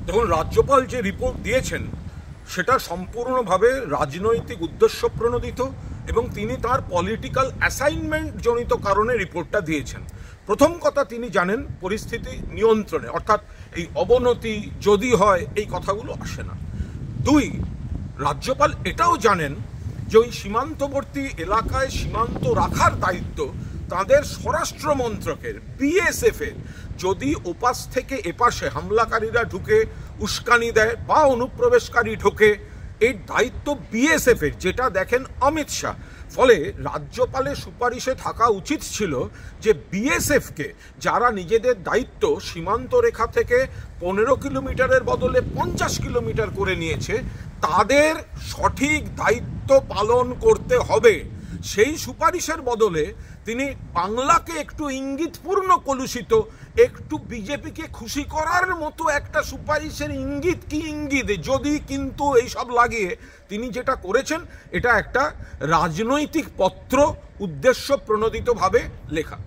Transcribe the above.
দেখুন, রাজ্যপাল যে রিপোর্ট দিয়েছেন সেটা সম্পূর্ণভাবে রাজনৈতিক উদ্দেশ্য প্রণোদিত এবং তিনি তার পলিটিক্যাল অ্যাসাইনমেন্ট জনিত কারণে রিপোর্টটা দিয়েছেন। প্রথম কথা, তিনি জানেন পরিস্থিতি নিয়ন্ত্রণে, অর্থাৎ এই অবনতি যদি হয় এই কথাগুলো আসে না। দুই, রাজ্যপাল এটাও জানেন যে ওই সীমান্তবর্তী এলাকায় সীমান্ত রাখার দায়িত্ব তাদের স্বরাষ্ট্র মন্ত্রকের, বিএসএফের। যদি ওপাশ থেকে এপাশে হামলাকারীরা ঢুকে উস্কানি দেয় বা অনুপ্রবেশকারী ঢোকে, এই দায়িত্ব বিএসএফের, যেটা দেখেন অমিত শাহ। ফলে রাজ্যপালের সুপারিশে থাকা উচিত ছিল যে বিএসএফকে, যারা নিজেদের দায়িত্ব সীমান্ত রেখা থেকে 15 কিলোমিটারের বদলে 50 কিলোমিটার করে নিয়েছে, তাদের সঠিক দায়িত্ব পালন করতে হবে। সেই সুপারিশের বদলে তিনি বাংলাকে একটু ইঙ্গিতপূর্ণ কলুষিত, একটু বিজেপিকে খুশি করার মতো একটা সুপারিশের ইঙ্গিত কি ইঙ্গিত, যদি কিন্তু এইসব লাগিয়ে তিনি যেটা করেছেন এটা একটা রাজনৈতিক পত্র, উদ্দেশ্য প্রণোদিতভাবে লেখা।